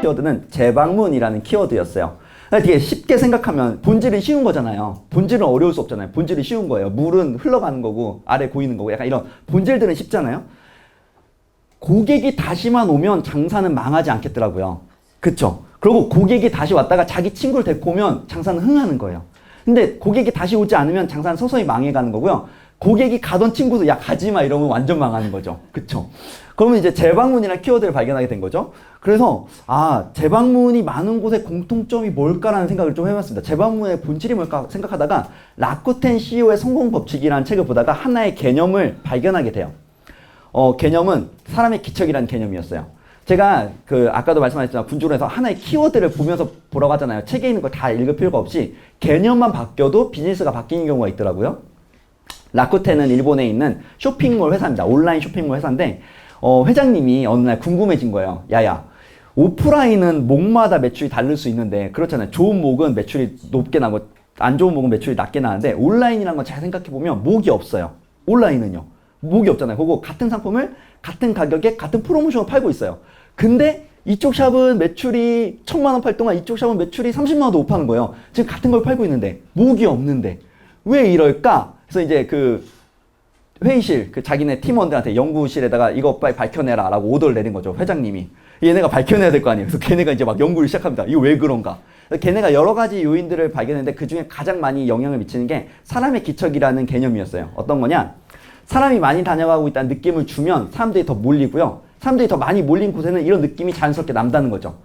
키워드는 재방문이라는 키워드였어요. 되게 쉽게 생각하면 본질은 쉬운 거잖아요. 본질은 어려울 수 없잖아요. 본질은 쉬운 거예요. 물은 흘러가는 거고 아래 고이는 거고 약간 이런 본질들은 쉽잖아요. 고객이 다시만 오면 장사는 망하지 않겠더라고요. 그쵸? 그리고 고객이 다시 왔다가 자기 친구를 데리고 오면 장사는 흥하는 거예요. 근데 고객이 다시 오지 않으면 장사는 서서히 망해가는 거고요. 고객이 가던 친구도 야 가지마 이러면 완전 망하는 거죠. 그쵸? 그러면 이제 재방문이라는 키워드를 발견하게 된 거죠. 그래서 재방문이 많은 곳의 공통점이 뭘까라는 생각을 좀 해봤습니다. 재방문의 본질이 뭘까 생각하다가 라쿠텐 CEO의 성공 법칙이라는 책을 보다가 하나의 개념을 발견하게 돼요. 개념은 사람의 기척이라는 개념이었어요. 제가 아까도 말씀하셨지만 군주론에서 하나의 키워드를 보면서 보라고 하잖아요. 책에 있는 걸 다 읽을 필요가 없이 개념만 바뀌어도 비즈니스가 바뀌는 경우가 있더라고요. 라쿠텐은 일본에 있는 쇼핑몰 회사입니다. 온라인 쇼핑몰 회사인데 회장님이 어느 날 궁금해진 거예요. 야야, 오프라인은 목마다 매출이 다를 수 있는데 그렇잖아요. 좋은 목은 매출이 높게 나고 안 좋은 목은 매출이 낮게 나는데 온라인이라는 건 잘 생각해보면 목이 없어요. 온라인은요. 목이 없잖아요. 그거 같은 상품을 같은 가격에 같은 프로모션을 팔고 있어요. 근데 이쪽 샵은 매출이 1,000만 원 팔 동안 이쪽 샵은 매출이 30만 원도 못 파는 거예요. 지금 같은 걸 팔고 있는데 목이 없는데 왜 이럴까? 그래서 이제 회의실 자기네 팀원들한테 연구실에다가 이거 빨리 밝혀내라 라고 오더를 내린 거죠. 회장님이. 얘네가 밝혀내야 될 거 아니에요. 그래서 걔네가 이제 막 연구를 시작합니다. 이거 왜 그런가? 걔네가 여러 가지 요인들을 발견했는데 그 중에 가장 많이 영향을 미치는 게 사람의 기척이라는 개념이었어요. 어떤 거냐? 사람이 많이 다녀가고 있다는 느낌을 주면 사람들이 더 몰리고요. 사람들이 더 많이 몰린 곳에는 이런 느낌이 자연스럽게 남다는 거죠.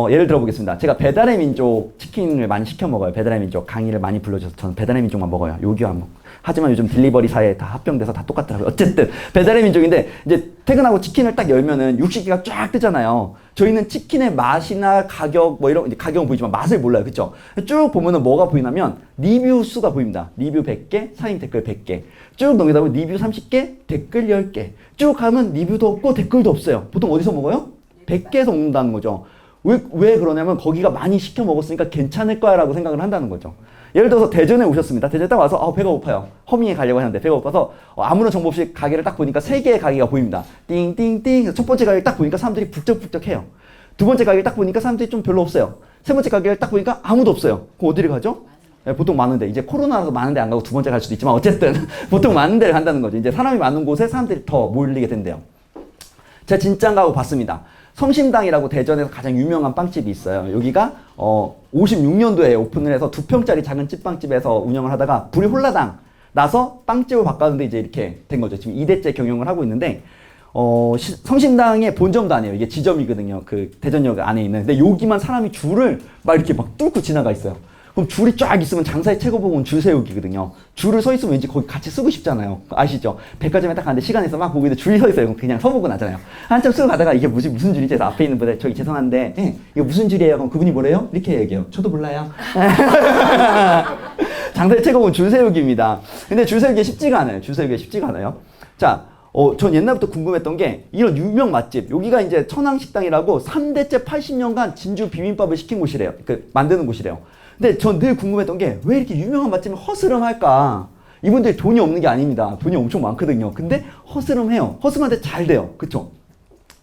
예를 들어 보겠습니다. 제가 배달의 민족 치킨을 많이 시켜 먹어요. 배달의 민족 강의를 많이 불러줘서 저는 배달의 민족만 먹어요. 요기요 안 먹고. 하지만 요즘 딜리버리사에 다 합병돼서 다 똑같더라고요. 어쨌든 배달의 민족인데 이제 퇴근하고 치킨을 딱 열면은 육식기가 쫙 뜨잖아요. 저희는 치킨의 맛이나 가격 뭐 이런 가격은 보이지만 맛을 몰라요. 그쵸? 쭉 보면은 뭐가 보이냐면 리뷰 수가 보입니다. 리뷰 100개, 사인 댓글 100개. 쭉 넘기다 보면 리뷰 30개, 댓글 10개. 쭉 가면 리뷰도 없고 댓글도 없어요. 보통 어디서 먹어요? 100개에서 먹는다는 거죠. 왜 그러냐면 거기가 많이 시켜 먹었으니까 괜찮을 거야 라고 생각을 한다는 거죠. 예를 들어서 대전에 오셨습니다. 대전에 딱 와서 배가 고파요. 허밍에 가려고 하는데 배가 고파서 아무런 정보 없이 가게를 딱 보니까 3개의 가게가 보입니다. 띵띵띵. 첫 번째 가게를 딱 보니까 사람들이 북적북적해요. 두 번째 가게를 딱 보니까 사람들이 좀 별로 없어요. 세 번째 가게를 딱 보니까 아무도 없어요. 그럼 어디를 가죠? 네, 보통 많은데 이제 코로나라서 많은데 안 가고 두 번째 갈 수도 있지만 어쨌든 보통 많은 데를 간다는 거죠. 이제 사람이 많은 곳에 사람들이 더 몰리게 된대요. 제가 진짜 가고 봤습니다. 성심당이라고 대전에서 가장 유명한 빵집이 있어요. 여기가 56년도에 오픈을 해서 2평짜리 작은 찐빵집에서 운영을 하다가 불이 홀라당 나서 빵집을 바꿨는데 이제 이렇게 된 거죠. 지금 2대째 경영을 하고 있는데 성심당의 본점도 아니에요. 이게 지점이거든요. 대전역 안에 있는. 근데 여기만 사람이 줄을 막 이렇게 막 뚫고 지나가 있어요. 그럼 줄이 쫙 있으면 장사의 최고봉은 줄 세우기거든요. 줄을 서 있으면 왠지 거기 같이 쓰고 싶잖아요. 아시죠? 백화점에 딱 가는데 시간이 있어 막 보고 있는데 줄이 서 있어요. 그냥 서보고 나잖아요. 한참 쓰고 가다가 이게 무슨 줄이지? 해서 앞에 있는 분들 저기 죄송한데 이거 무슨 줄이에요? 그럼 그분이 뭐래요? 이렇게 얘기해요. 저도 몰라요. 장사의 최고봉은 줄 세우기입니다. 근데 줄 세우기가 쉽지가 않아요. 줄 세우기가 쉽지가 않아요. 자, 전 옛날부터 궁금했던 게 이런 유명 맛집 여기가 이제 천왕식당이라고 3대째 80년간 진주 비빔밥을 시킨 곳이래요. 만드는 곳이래요. 근데 전 늘 궁금했던 게 왜 이렇게 유명한 맛집을 허스름할까? 이분들이 돈이 없는 게 아닙니다. 돈이 엄청 많거든요. 근데 허스름해요. 허스름한데 잘 돼요. 그쵸?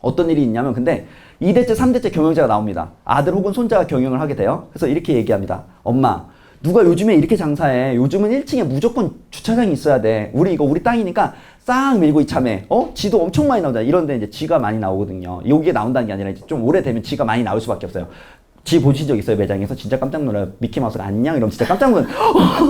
어떤 일이 있냐면 근데 2대째, 3대째 경영자가 나옵니다. 아들 혹은 손자가 경영을 하게 돼요. 그래서 이렇게 얘기합니다. 엄마, 누가 요즘에 이렇게 장사해? 요즘은 1층에 무조건 주차장이 있어야 돼. 우리 땅이니까 싹 밀고 이참에 지도 엄청 많이 나오잖아. 이런데 이제 쥐가 많이 나오거든요. 여기에 나온다는 게 아니라 이제 좀 오래되면 쥐가 많이 나올 수밖에 없어요. 쥐 보신 적 있어요? 매장에서? 진짜 깜짝 놀라요. 미키마우스가 안녕? 이러면 진짜 깜짝 놀라요.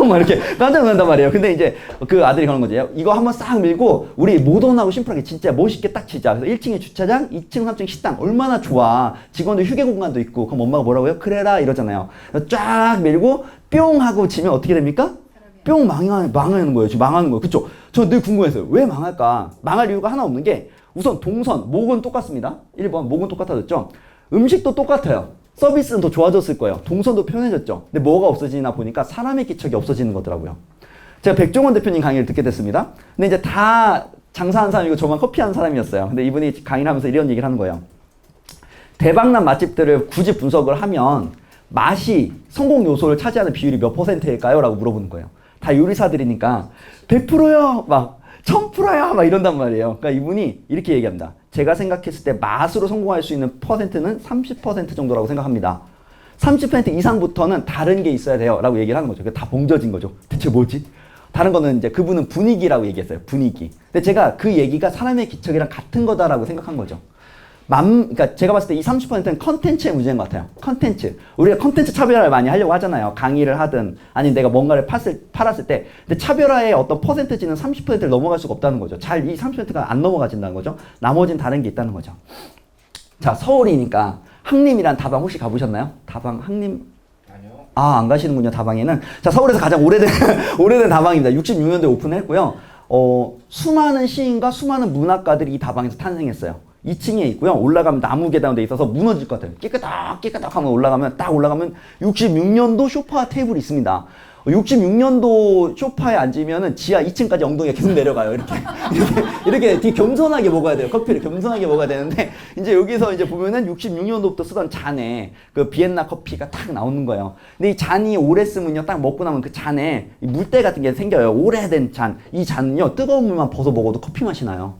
막 이렇게 깜짝 놀란단 말이에요. 근데 이제 그 아들이 그러는 거죠. 이거 한번 싹 밀고 우리 모던하고 심플하게 진짜 멋있게 딱 치자. 그래서 1층에 주차장, 2층, 3층 식당. 얼마나 좋아. 직원들 휴게 공간도 있고. 그럼 엄마가 뭐라고요? 그래라 이러잖아요. 쫙 밀고 뿅 하고 치면 어떻게 됩니까? 뿅 망하는 거예요. 지금 망하는 거예요. 그쵸? 저 늘 궁금했어요. 왜 망할까? 망할 이유가 하나 없는 게 우선 동선, 목은 똑같습니다. 1번 목은 똑같아졌죠? 음식도 똑같아요. 서비스는 더 좋아졌을 거예요. 동선도 편해졌죠. 근데 뭐가 없어지나 보니까 사람의 기척이 없어지는 거더라고요. 제가 백종원 대표님 강의를 듣게 됐습니다. 근데 이제 다 장사하는 사람이고 저만 커피하는 사람이었어요. 근데 이분이 강의를 하면서 이런 얘기를 하는 거예요. 대박난 맛집들을 굳이 분석을 하면 맛이 성공 요소를 차지하는 비율이 몇 %일까요? 라고 물어보는 거예요. 다 요리사들이니까 100%요! 막 1000%야! 막 이런단 말이에요. 그러니까 이분이 이렇게 얘기합니다. 제가 생각했을 때 맛으로 성공할 수 있는 퍼센트는 30% 정도라고 생각합니다. 30% 이상부터는 다른 게 있어야 돼요 라고 얘기를 하는 거죠. 그게 다 봉져진 거죠. 대체 뭐지? 다른 거는 이제 그분은 분위기라고 얘기했어요. 분위기. 근데 제가 그 얘기가 사람의 기척이랑 같은 거다라고 생각한 거죠. 그러니까 제가 봤을 때 이 30%는 컨텐츠의 문제인 것 같아요. 컨텐츠. 우리가 컨텐츠 차별화를 많이 하려고 하잖아요. 강의를 하든 아니면 내가 뭔가를 팔았을 때. 근데 차별화의 어떤 퍼센트지는 30%를 넘어갈 수가 없다는 거죠. 잘 이 30%가 안 넘어가진다는 거죠. 나머지는 다른 게 있다는 거죠. 자, 서울이니까 항림이란 다방 혹시 가보셨나요? 다방 항림? 아, 안 가시는군요, 다방에는. 자, 서울에서 가장 오래된, 오래된 다방입니다. 66년도에 오픈했고요. 수많은 시인과 수많은 문학가들이 이 다방에서 탄생했어요. 2층에 있고요. 올라가면 나무 계단으로 돼 있어서 무너질 것 같아요. 깨끗하게 하면 올라가면 66년도 소파 테이블이 있습니다. 66년도 소파에 앉으면은 지하 2층까지 엉덩이가 계속 내려가요. 이렇게 되게 겸손하게 먹어야 돼요. 커피를 겸손하게 먹어야 되는데, 이제 여기서 이제 보면은 66년도부터 쓰던 잔에 그 비엔나 커피가 딱 나오는 거예요. 근데 이 잔이 오래 쓰면요, 딱 먹고 나면 그 잔에 물때 같은 게 생겨요. 오래된 잔. 이 잔은요, 뜨거운 물만 벗어 먹어도 커피 맛이 나요.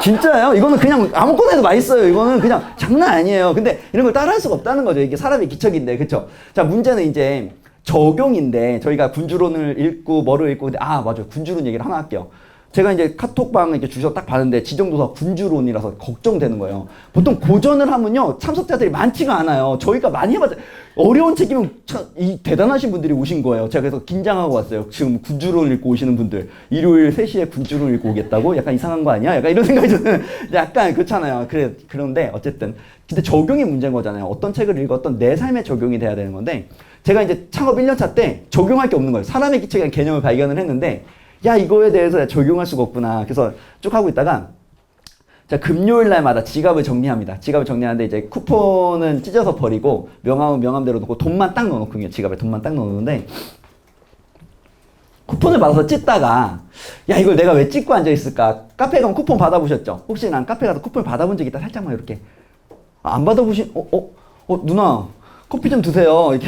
진짜예요? 이거는 그냥 아무거나 해도 맛있어요. 이거는 그냥 장난 아니에요. 근데 이런 걸 따라할 수가 없다는 거죠. 이게 사람의 기척인데, 그쵸? 자, 문제는 이제 적용인데, 저희가 군주론을 읽고 뭐를 읽고, 근데 맞아요. 군주론 얘기를 하나 할게요. 제가 이제 카톡방 이렇게 주셔서 딱 봤는데 지정도사 군주론이라서 걱정되는 거예요. 보통 고전을 하면요, 참석자들이 많지가 않아요. 저희가 많이 해봤자 어려운 책이면 참 대단하신 분들이 오신 거예요. 제가 그래서 긴장하고 왔어요. 지금 군주론 읽고 오시는 분들, 일요일 3시에 군주론 읽고 오겠다고? 약간 이상한 거 아니야? 약간 이런 생각이 드는, 약간 그렇잖아요. 그런데 어쨌든 근데 적용이 문제인 거잖아요. 어떤 책을 읽었던 내 삶에 적용이 돼야 되는 건데, 제가 이제 창업 1년차 때 적용할 게 없는 거예요. 사람의 기척이라는 개념을 발견을 했는데, 야, 이거에 대해서 적용할 수가 없구나. 그래서 쭉 하고 있다가, 자, 금요일 날마다 지갑을 정리합니다. 지갑을 정리하는데 이제 쿠폰은 찢어서 버리고 명함은 명함대로 놓고 돈만 딱 넣어놓거든요. 지갑에 돈만 딱 넣어놓는데, 쿠폰을 받아서 찢다가, 야, 이걸 내가 왜 찢고 앉아있을까? 카페에 가면 쿠폰 받아보셨죠? 혹시 난 카페 가서 쿠폰을 받아본 적 있다? 살짝만 이렇게. 안 받아보신, 누나. 커피 좀 드세요. 이렇게.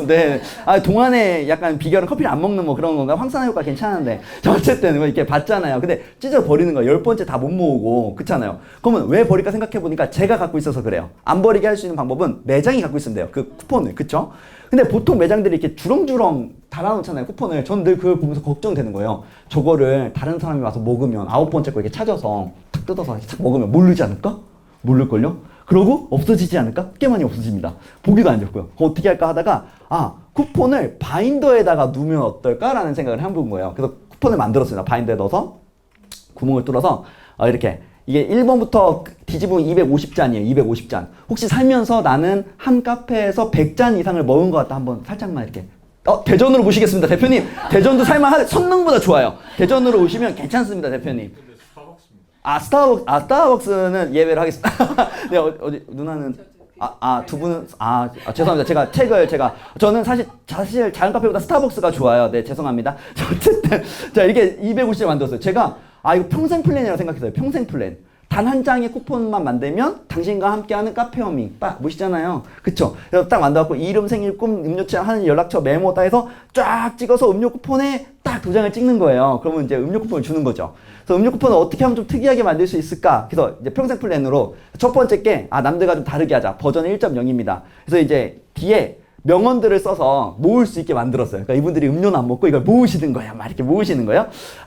네. 동안에 약간 비결은 커피를 안 먹는 뭐 그런 건가? 황산화 효과 괜찮은데. 자, 어쨌든 이렇게 받잖아요. 근데 찢어 버리는 거예요. 10번째 다 못 모으고. 그렇잖아요. 그러면 왜 버릴까 생각해보니까 제가 갖고 있어서 그래요. 안 버리게 할 수 있는 방법은 매장이 갖고 있으면 돼요. 그 쿠폰을. 그쵸? 근데 보통 매장들이 이렇게 주렁주렁 달아놓잖아요. 쿠폰을. 전 늘 그걸 보면서 걱정되는 거예요. 저거를 다른 사람이 와서 먹으면 9번째 거 이렇게 찾아서 탁 뜯어서 탁 먹으면 모르지 않을까? 모를걸요? 그러고 없어지지 않을까? 꽤 많이 없어집니다. 보기도 안 좋고요. 어떻게 할까 하다가 쿠폰을 바인더에다가 넣으면 어떨까라는 생각을 해본 거예요. 그래서 쿠폰을 만들었습니다. 바인더에 넣어서 구멍을 뚫어서 이렇게 이게 1번부터 뒤집으면 250잔이에요. 250잔. 혹시 살면서 나는 한 카페에서 100잔 이상을 먹은 것 같다. 한번 살짝만 이렇게. 대전으로 모시겠습니다. 대표님. 대전도 살만한 선능보다 좋아요. 대전으로 오시면 괜찮습니다. 대표님. 스타벅스는 예외를 하겠습니다. 네, 어디, 누나는, 두 분은, 죄송합니다. 저는 사실 작은 카페보다 스타벅스가 좋아요. 네, 죄송합니다. 자, 어쨌든, 자, 이렇게 250개 만들었어요. 제가, 이거 평생 플랜이라고 생각했어요. 평생 플랜. 단 한 장의 쿠폰만 만들면 당신과 함께하는 카페 허밍 딱 보시잖아요. 그쵸? 그래서 딱 만들어갖고 이름, 생일, 꿈, 음료 취향, 하는 연락처 메모 딱 해서 쫙 찍어서 음료 쿠폰에 딱 도장을 찍는 거예요. 그러면 이제 음료 쿠폰을 주는 거죠. 그래서 음료 쿠폰을 어떻게 하면 좀 특이하게 만들 수 있을까? 그래서 이제 평생 플랜으로 첫 번째 게 남들과 좀 다르게 하자. 버전 1.0입니다. 그래서 이제 뒤에 명언들을 써서 모을 수 있게 만들었어요. 그러니까 이분들이 음료는 안 먹고 이걸 모으시는 거야. 막 이렇게 모으시는 거예요.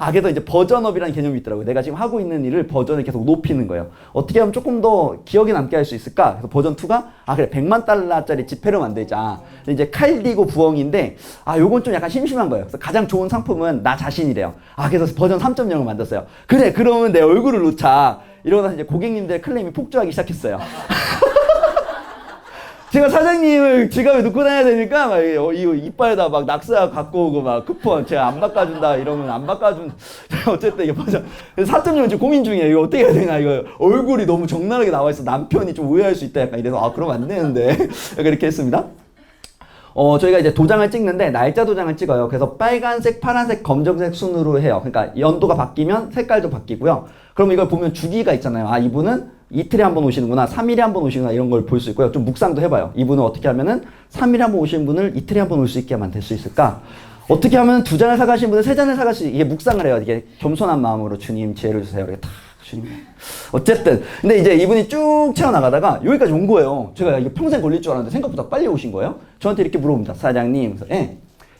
그래서 이제 버전업이라는 개념이 있더라고요. 내가 지금 하고 있는 일을 버전을 계속 높이는 거예요. 어떻게 하면 조금 더 기억에 남게 할 수 있을까? 그래서 버전 2가 그래, $100만 지폐를 만들자. 이제 칼디고 부엉인데 요건 좀 약간 심심한 거예요. 그래서 가장 좋은 상품은 나 자신이래요. 그래서 버전 3.0을 만들었어요. 그래, 그러면 내 얼굴을 놓자. 이러고 나서 이제 고객님들의 클레임이 폭주하기 시작했어요. 제가 사장님을 지갑에 넣고 다녀야 되니까 막 이거 이빨에다 막 낙서 갖고 오고 막 쿠폰 제가 안 바꿔준다 이러면 안 바꿔준. 어쨌든 이게 버전 4.0은 지금 고민 중이에요. 이거 어떻게 해야 되나. 이거 얼굴이 너무 적나라하게 나와 있어. 남편이 좀 오해할 수 있다. 약간 이래서 그러면 안 되는데 이렇게 했습니다. 저희가 이제 도장을 찍는데 날짜 도장을 찍어요. 그래서 빨간색, 파란색, 검정색 순으로 해요. 그러니까 연도가 바뀌면 색깔도 바뀌고요. 그럼 이걸 보면 주기가 있잖아요. 이분은 이틀에 한 번 오시는구나, 3일에 한 번 오시는구나, 이런 걸 볼 수 있고요. 좀 묵상도 해봐요. 이분은 어떻게 하면은 3일에 한 번 오시는 분을 이틀에 한 번 올 수 있게 만들 수 있을까? 어떻게 하면 2잔을 사가신 분을 3잔을 사가실 수, 이게 묵상을 해요. 이게 겸손한 마음으로 주님 지혜를 주세요. 이렇게 탁 주님. 어쨌든 근데 이제 이분이 쭉 채워나가다가 여기까지 온 거예요. 제가 이게 평생 걸릴 줄 알았는데 생각보다 빨리 오신 거예요. 저한테 이렇게 물어봅니다. 사장님, 그래서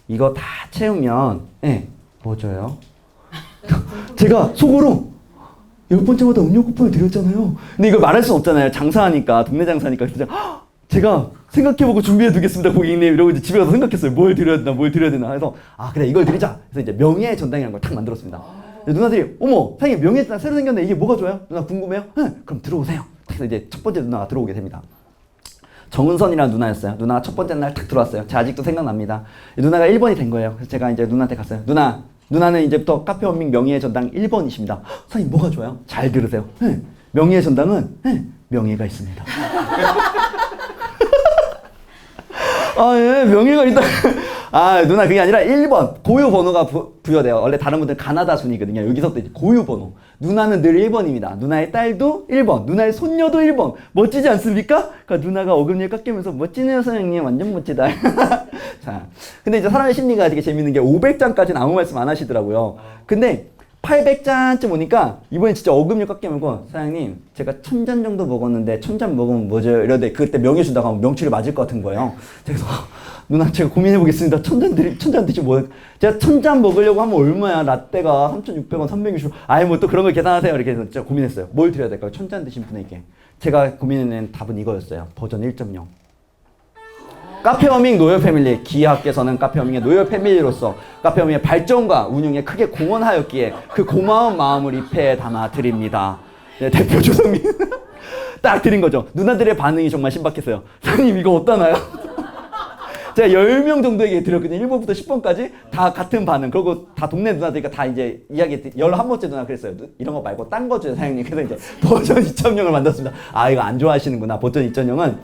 이거 다 채우면 뭐 줘요? 제가 속으로 10번째마다 음료 쿠폰을 드렸잖아요. 근데 이걸 말할 수는 없잖아요. 장사하니까, 동네 장사니까. 그래서 제가 생각해보고 준비해두겠습니다, 고객님. 이러고 이제 집에 가서 생각했어요. 뭘 드려야 되나, 뭘 드려야 되나. 해서, 그래, 이걸 드리자. 그래서 이제 명예전당이라는 걸 탁 만들었습니다. 누나들이, 어머, 사장님, 명예전당 새로 생겼네. 이게 뭐가 좋아요? 누나 궁금해요? 그럼 들어오세요. 그래서 이제 첫 번째 누나가 들어오게 됩니다. 정은선이라는 누나였어요. 누나가 첫 번째 날 탁 들어왔어요. 제가 아직도 생각납니다. 누나가 1번이 된 거예요. 그래서 제가 이제 누나한테 갔어요. 누나는 이제부터 카페 원밍 명예의 전당 1번이십니다. 선생님 뭐가 좋아요? 잘 들으세요. 명예의 전당은 명예가 있습니다. 명예가 있다. 누나 그게 아니라 1번 고유 번호가 부여돼요. 원래 다른 분들 가나다 순이거든요. 여기서부터 이제 고유 번호. 누나는 늘 1번입니다. 누나의 딸도 1번, 누나의 손녀도 1번. 멋지지 않습니까? 그러니까 누나가 어금니를 깎이면서 멋지네요, 선생님. 완전 멋지다. 자, 근데 이제 사람의 심리가 되게 재밌는 게 500잔까지는 아무 말씀 안 하시더라고요. 근데 800잔쯤 오니까 이번에 진짜 어금니 깎이면서 사장님 제가 1000잔 정도 먹었는데 1000잔 먹으면 뭐죠? 이러는데 그때 명예 준다고 하면 명치를 맞을 것 같은 거예요. 그래서 누나 제가 고민해 보겠습니다. 1000잔 드시 뭐 제가 1000잔 먹으려고 하면 얼마야? 라떼가 3,600원, 360원. 뭐 또 그런 걸 계산하세요. 이렇게 해서 진짜 고민했어요. 뭘 드려야 될까요? 1000잔 드신 분에게. 제가 고민해낸 답은 이거였어요. 버전 1.0. 카페워밍 노열 패밀리 기하께서는 카페워밍의 노열 패밀리로서 카페워밍의 발전과 운영에 크게 공헌하였기에 그 고마운 마음을 잎에 담아 드립니다. 네, 대표 조성민 딱 드린 거죠. 누나들의 반응이 정말 신박했어요. 사장님 이거 어떠나요? 제가 10명 정도에게 드렸거든요. 1번부터 10번까지 다 같은 반응. 그리고 다 동네 누나들이니까 다 이제 이야기 11번째 누나 그랬어요. 이런 거 말고 딴 거 줘요, 사장님. 그래서 이제 버전 2.0을 만들었습니다. 이거 안 좋아하시는구나. 버전 2.0은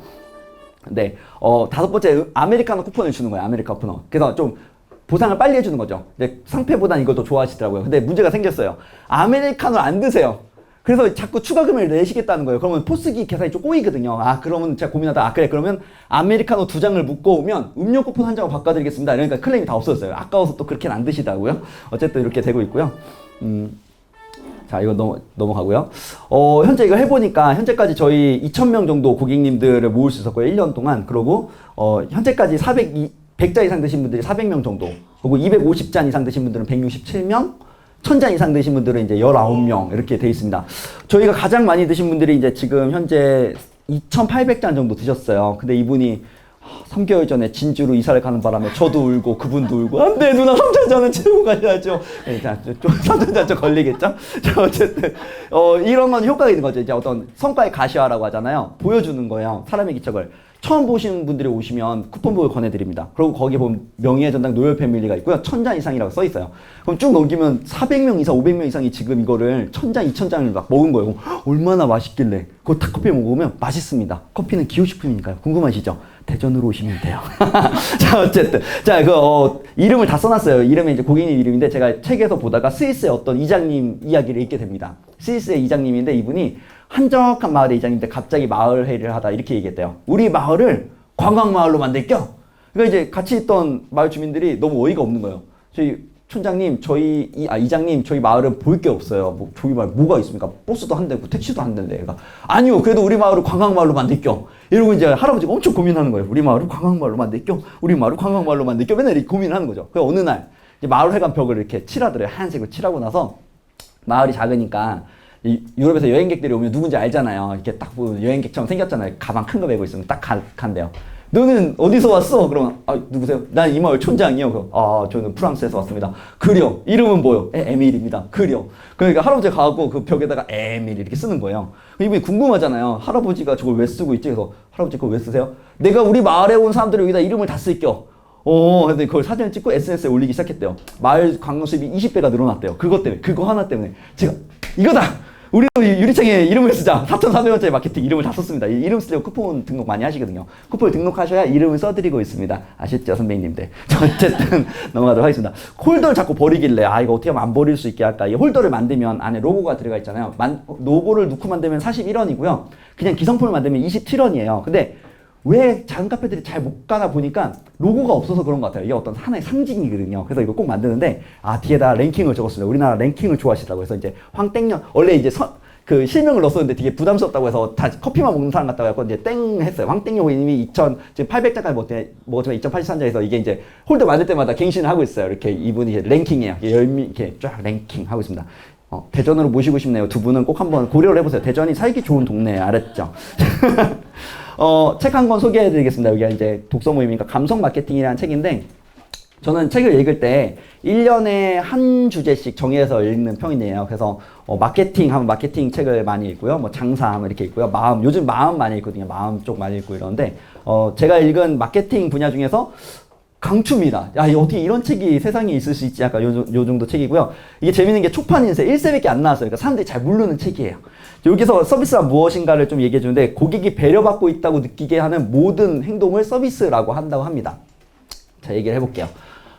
네, 5번째 아메리카노 쿠폰을 주는 거예요. 아메리카노 쿠폰. 그래서 좀 보상을 빨리 해주는 거죠. 이제 상패보단 이걸 더 좋아하시더라고요. 근데 문제가 생겼어요. 아메리카노를 안 드세요. 그래서 자꾸 추가 금액을 내시겠다는 거예요. 그러면 포스기 계산이 좀 꼬이거든요. 그러면 제가 고민하다 그래 그러면 아메리카노 2장을 묶어 오면 음료 쿠폰 1장을 바꿔드리겠습니다. 이러니까 클레임이 다 없어졌어요. 아까워서 또 그렇게는 안 드시다고요. 어쨌든 이렇게 되고 있고요. 자, 이거 넘어가고요. 현재 이거 해보니까, 현재까지 저희 2,000명 정도 고객님들을 모을 수 있었고요. 1년 동안. 그러고, 현재까지 100잔 이상 드신 분들이 400명 정도. 그리고 250잔 이상 드신 분들은 167명. 1000잔 이상 드신 분들은 이제 19명. 이렇게 돼 있습니다. 저희가 가장 많이 드신 분들이 이제 지금 현재 2,800잔 정도 드셨어요. 근데 이분이 3개월 전에 진주로 이사를 가는 바람에 저도 울고 그분도 울고 안 돼 누나 3,000잔은 채우고 가야죠. 자, 좀 3,000잔 좀 걸리겠죠? 자, 어쨌든 이런 건 효과가 있는 거죠. 이제 어떤 성과의 가시화라고 하잖아요. 보여주는 거예요. 사람의 기척을. 처음 보시는 분들이 오시면 쿠폰북을 권해드립니다. 그리고 거기 보면 명예의 전당 노열 패밀리가 있고요. 1000잔 이상이라고 써 있어요. 그럼 쭉 넘기면 400명 이상, 500명 이상이 지금 이거를 1000잔, 2000잔을 막 먹은 거예요. 얼마나 맛있길래. 그거 탁 커피 먹으면 맛있습니다. 커피는 기호식품이니까요. 궁금하시죠? 대전으로 오시면 돼요. 자, 어쨌든. 자, 이름을 다 써놨어요. 이름이 이제 고객님 이름인데 제가 책에서 보다가 스위스의 어떤 이장님 이야기를 읽게 됩니다. 스위스의 이장님인데 이분이 한적한 마을의 이장님인데 갑자기 마을 회의를 하다 이렇게 얘기했대요. 우리 마을을 관광마을로 만들게요. 그러니까 이제 같이 있던 마을 주민들이 너무 어이가 없는 거예요. 저희 촌장님, 이장님, 저희 마을은 볼 게 없어요. 저희 마을 뭐가 있습니까? 버스도 한 대고 택시도 한 대인데. 그러니까 아니요, 그래도 우리 마을을 관광마을로 만들게요. 이러고 이제 할아버지가 엄청 고민하는 거예요. 우리 마을을 관광마을로 만들게요. 우리 마을을 관광마을로 만들게요. 맨날 이렇게 고민하는 거죠. 그래서 어느 날 이제 마을회관 벽을 이렇게 칠하더래요. 하얀색으로 칠하고 나서 마을이 작으니까 유럽에서 여행객들이 오면 누군지 알잖아요. 이렇게 딱 보면 여행객처럼 생겼잖아요. 가방 큰 거 메고 있으면 딱 간대요. 너는 어디서 왔어? 그러면 누구세요? 난 이 마을 촌장이요. 저는 프랑스에서 왔습니다. 그려. 이름은 뭐요? 에밀입니다. 그려. 그러니까 할아버지가 가고 그 벽에다가 에밀 이렇게 쓰는 거예요. 이분이 궁금하잖아요. 할아버지가 저걸 왜 쓰고 있지? 그래서 할아버지 그걸 왜 쓰세요? 내가 우리 마을에 온 사람들을 여기다 이름을 다 쓸게요. 그래서 그걸 사진을 찍고 SNS에 올리기 시작했대요. 마을 관광 수입이 20배가 늘어났대요. 그것 때문에. 그거 하나 때문에. 제가 이거다! 우리도 유리창에 이름을 쓰자. 4,400원짜리 마케팅 이름을 다 썼습니다. 이름 쓰려고 쿠폰 등록 많이 하시거든요. 쿠폰을 등록하셔야 이름을 써드리고 있습니다. 아시죠, 선배님들? 어쨌든 넘어가도록 하겠습니다. 홀더를 자꾸 버리길래 이거 어떻게 하면 안 버릴 수 있게 할까? 이 홀더를 만들면 안에 로고가 들어가 있잖아요. 로고를 넣고 만들면 41원이고요. 그냥 기성품을 만들면 27원이에요. 근데 왜 작은 카페들이 잘 못 가나 보니까 로고가 없어서 그런 것 같아요. 이게 어떤 하나의 상징이거든요. 그래서 이거 꼭 만드는데 뒤에다 랭킹을 적었습니다. 우리나라 랭킹을 좋아하시더라고요. 그래서 이제 황땡년 원래 이제 그 실명을 넣었었는데 되게 부담스럽다고 해서 다 커피만 먹는 사람 같다고 해서 이제 땡 했어요. 황땡 고객님이 2000 지금 800장까지 먹었지만 2083장에서 이게 이제 홀드 만들 때마다 갱신을 하고 있어요. 이렇게 이분이 랭킹이에요. 이렇게 쫙 랭킹 하고 있습니다. 대전으로 모시고 싶네요. 두 분은 꼭 한번 고려를 해보세요. 대전이 살기 좋은 동네 알았죠? 책 한 권 소개해드리겠습니다. 여기가 이제 독서 모임이니까 감성 마케팅이라는 책인데 저는 책을 읽을 때 1년에 한 주제씩 정해서 읽는 편이에요. 그래서 마케팅 하면 마케팅 책을 많이 읽고요. 뭐 장사하면 이렇게 읽고요. 요즘 마음 많이 읽거든요. 마음 쪽 많이 읽고 이러는데 제가 읽은 마케팅 분야 중에서 강추입니다. 야, 어떻게 이런 책이 세상에 있을 수 있지? 약간 요 정도 책이고요. 이게 재밌는 게 초판 인쇄 1세밖에 안 나왔어요. 그러니까 사람들이 잘 모르는 책이에요. 여기서 서비스가 무엇인가를 좀 얘기해 주는데 고객이 배려받고 있다고 느끼게 하는 모든 행동을 서비스라고 한다고 합니다. 자, 얘기를 해볼게요.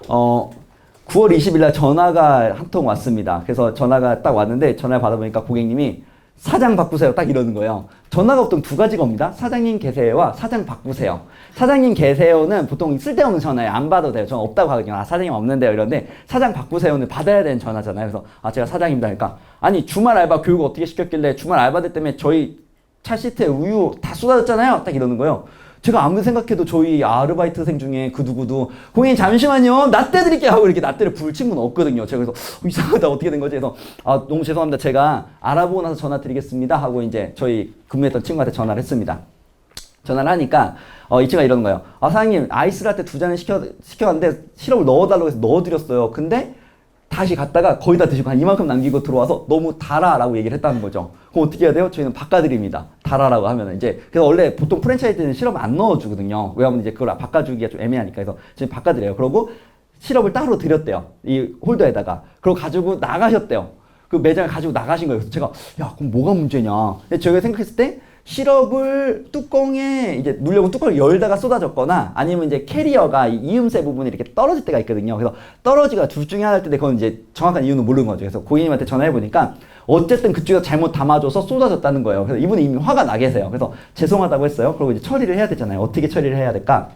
9월 20일 날 전화가 한 통 왔습니다. 그래서 전화가 딱 왔는데 전화를 받아보니까 고객님이 사장 바꾸세요. 딱 이러는 거예요. 전화가 보통 두 가지가 옵니다. 사장님 계세요와 사장 바꾸세요. 사장님 계세요는 보통 쓸데없는 전화예요. 안 받아도 돼요. 저는 없다고 하거든요. 사장님 없는데요. 이런데 사장 바꾸세요는 받아야 되는 전화잖아요. 그래서 제가 사장입니다. 그러니까 아니 주말 알바 교육 어떻게 시켰길래 주말 알바들 때문에 저희 차 시트에 우유 다 쏟아졌잖아요. 딱 이러는 거예요. 제가 아무리 생각해도 저희 아르바이트생 중에 그 누구도 고객님 잠시만요 라떼 드릴게요 하고 이렇게 라떼를 부을 친구는 없거든요. 제가 그래서 이상하다 어떻게 된 거지? 그래서 너무 죄송합니다. 제가 알아보고 나서 전화 드리겠습니다 하고 이제 저희 근무했던 친구한테 전화를 했습니다. 전화를 하니까 이 친구가 이러는 거예요. 사장님 아이스 라떼 2잔을 시켜왔는데 시럽을 넣어달라고 해서 넣어드렸어요. 근데 다시 갔다가 거의 다 드시고 한 이만큼 남기고 들어와서 너무 달아라고 얘기를 했다는 거죠. 그럼 어떻게 해야 돼요? 저희는 바꿔드립니다. 달아라고 하면은 이제 그래서 원래 보통 프랜차이즈는 시럽을 안 넣어주거든요. 왜냐하면 이제 그걸 바꿔주기가 좀 애매하니까. 그래서 저희 바꿔드려요. 그러고 시럽을 따로 드렸대요. 이 홀더에다가. 그리고 가지고 나가셨대요. 그 매장을 가지고 나가신 거예요. 그래서 제가 야 그럼 뭐가 문제냐? 저희가 생각했을 때 시럽을 뚜껑에 이제 누르려고 뚜껑을 열다가 쏟아졌거나 아니면 이제 캐리어가 이음새 부분이 이렇게 떨어질 때가 있거든요. 그래서 떨어지가 둘 중에 하나일 텐데 그건 이제 정확한 이유는 모르는 거죠. 그래서 고객님한테 전화해 보니까 어쨌든 그쪽에서 잘못 담아줘서 쏟아졌다는 거예요. 그래서 이분이 이미 화가 나 계세요. 그래서 죄송하다고 했어요. 그리고 이제 처리를 해야 되잖아요. 어떻게 처리를 해야 될까?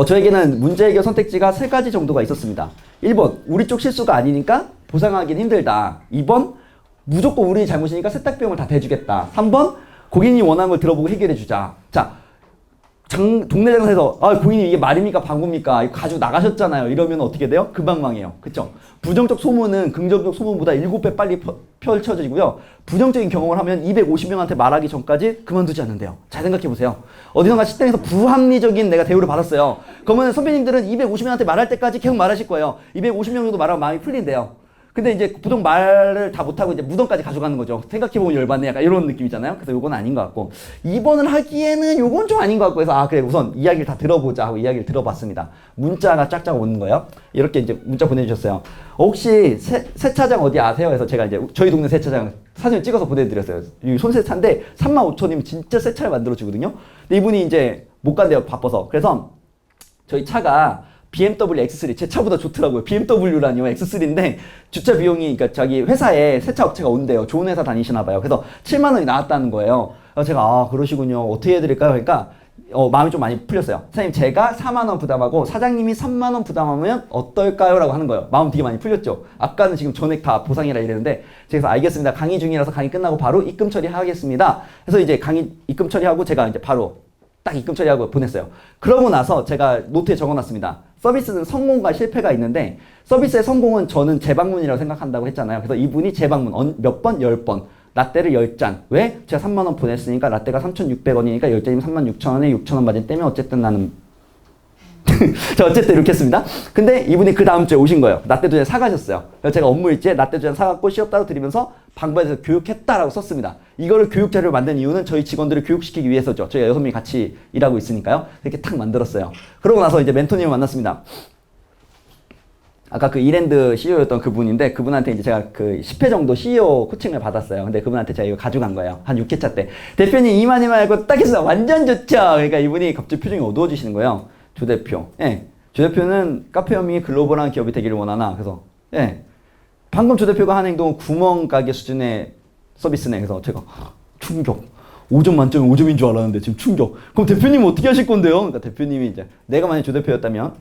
저에게는 문제 해결 선택지가 3가지 정도가 있었습니다. 1번, 우리 쪽 실수가 아니니까 보상하기는 힘들다. 2번, 무조건 우리 잘못이니까 세탁비용을 다 대주겠다. 3번, 고객님이 원하는 걸 들어보고 해결해주자. 자, 동네 장사에서 고객님 이게 말입니까 방구입니까? 이거 가지고 나가셨잖아요. 이러면 어떻게 돼요? 금방 망해요. 그쵸? 부정적 소문은 긍정적 소문보다 7배 빨리 펼쳐지고요. 부정적인 경험을 하면 250명한테 말하기 전까지 그만두지 않는데요. 잘 생각해보세요. 어디선가 식당에서 부합리적인 내가 대우를 받았어요. 그러면 선배님들은 250명한테 말할 때까지 계속 말하실 거예요. 250명 정도 말하면 마음이 풀린대요. 근데 이제 보통 말을 다 못하고 이제 무덤까지 가져가는 거죠. 생각해보면 열받네. 약간 이런 느낌이잖아요. 그래서 요건 아닌 것 같고. 2번을 하기에는 요건 좀 아닌 것 같고 해서 그래 우선 이야기를 다 들어보자 하고 이야기를 들어봤습니다. 문자가 쫙쫙 오는 거예요. 이렇게 이제 문자 보내주셨어요. 혹시 세차장 어디 아세요? 해서 제가 이제 저희 동네 세차장 사진을 찍어서 보내드렸어요. 이 손세차인데 35,000이면 진짜 새 차를 만들어주거든요. 근데 이분이 이제 못 간대요. 바빠서. 그래서 저희 차가 BMW X3 제 차보다 좋더라고요. BMW라니요 X3인데 주차 비용이 그러니까 자기 회사에 세차 업체가 온대요. 좋은 회사 다니시나 봐요. 그래서 7만 원이 나왔다는 거예요. 그래서 제가 그러시군요. 어떻게 해드릴까요? 그러니까 마음이 좀 많이 풀렸어요. 사장님 제가 4만 원 부담하고 사장님이 3만 원 부담하면 어떨까요? 라고 하는 거예요. 마음 되게 많이 풀렸죠. 아까는 지금 전액 다 보상이라 이랬는데 제가 알겠습니다. 강의 중이라서 강의 끝나고 바로 입금 처리하겠습니다. 그래서 이제 강의 입금 처리하고 제가 이제 바로 딱 입금 처리하고 보냈어요. 그러고 나서 제가 노트에 적어놨습니다. 서비스는 성공과 실패가 있는데 서비스의 성공은 저는 재방문이라고 생각한다고 했잖아요. 그래서 이분이 재방문 몇 번? 10번. 라떼를 10잔. 왜? 제가 3만 원 보냈으니까 라떼가 3,600원이니까 10잔이면 36,000원에 6,000원 맞은 떼면 어쨌든 나는 자 어쨌든 이렇게 했습니다. 근데 이분이 그 다음 주에 오신 거예요. 라떼 2잔 사가셨어요. 그래서 제가 업무 일지에 라떼 2잔 사갖고 시럽 따로 드리면서 방법에 대해서 교육했다라고 썼습니다. 이거를 교육 자료를 만든 이유는 저희 직원들을 교육시키기 위해서죠. 저희 6명이 같이 일하고 있으니까요. 이렇게 탁 만들었어요. 그러고 나서 이제 멘토님을 만났습니다. 아까 그 이랜드 CEO였던 그분인데 그분한테 이제 제가 그 10회 정도 CEO 코칭을 받았어요. 근데 그분한테 제가 이거 가져간 거예요. 한 6회차 때. 대표님 이만이만 알고 딱 했어. 완전 좋죠. 그러니까 이분이 갑자기 표정이 어두워지시는 거예요. 조 대표. 예. 조 대표는 카페어밍이 글로벌한 기업이 되기를 원하나. 그래서 예. 방금 조 대표가 한 행동은 구멍가게 수준의 서비스네. 그래서 제가 충격. 5점 만점에 5점인 줄 알았는데 지금 충격. 그럼 대표님은 어떻게 하실 건데요? 그러니까 대표님이 이제 내가 만약 조 대표였다면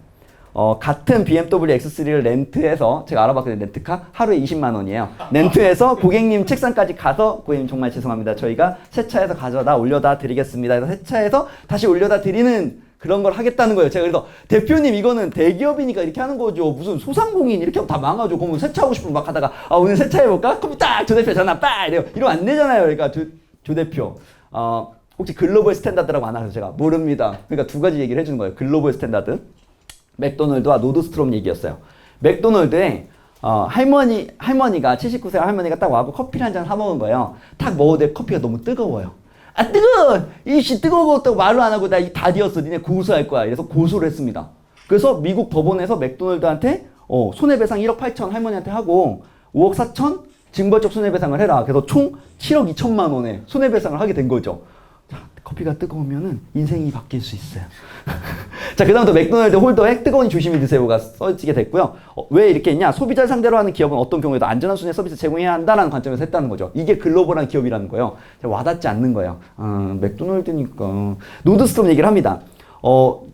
같은 BMW X3를 렌트해서 제가 알아봤거든요. 렌트카 하루에 20만 원이에요. 렌트해서 고객님 책상까지 가서 고객님 정말 죄송합니다. 저희가 세차해서 가져다 올려다 드리겠습니다. 그래서 세차해서 다시 올려다 드리는 그런 걸 하겠다는 거예요. 제가 그래서 대표님 이거는 대기업이니까 이렇게 하는 거죠. 무슨 소상공인 이렇게 하면 다 망하죠. 그러면 세차하고 싶으면 막 하다가 오늘 세차해볼까? 그럼 딱 조 대표 전화 빡 이러면 안 되잖아요. 그러니까 조 대표 혹시 글로벌 스탠다드라고 아나? 그래서 제가 모릅니다. 그러니까 두 가지 얘기를 해주는 거예요. 글로벌 스탠다드. 맥도널드와 노드스트롬 얘기였어요. 맥도널드에 할머니가 79세 할머니가 딱 와고 커피를 한 잔 사먹은 거예요. 딱 먹었는데 커피가 너무 뜨거워요. 아 뜨거워! 이씨 뜨거웠다고 말을 안 하고 나 다 뒤었어. 니네 고소할 거야. 이래서 고소를 했습니다. 그래서 미국 법원에서 맥도널드한테 손해배상 1억 8천 할머니한테 하고 5억 4천 징벌적 손해배상을 해라. 그래서 총 7억 2천만 원의 손해배상을 하게 된 거죠. 자, 커피가 뜨거우면은 인생이 바뀔 수 있어요. 자, 그 다음부터 맥도날드 홀더에 뜨거우니 조심히 드세요가 써지게 됐고요. 왜 이렇게 했냐? 소비자를 상대로 하는 기업은 어떤 경우에도 안전한 수준의 서비스 제공해야 한다는 관점에서 했다는 거죠. 이게 글로벌한 기업이라는 거예요. 와닿지 않는 거예요. 맥도날드니까. 노드스톰 얘기를 합니다.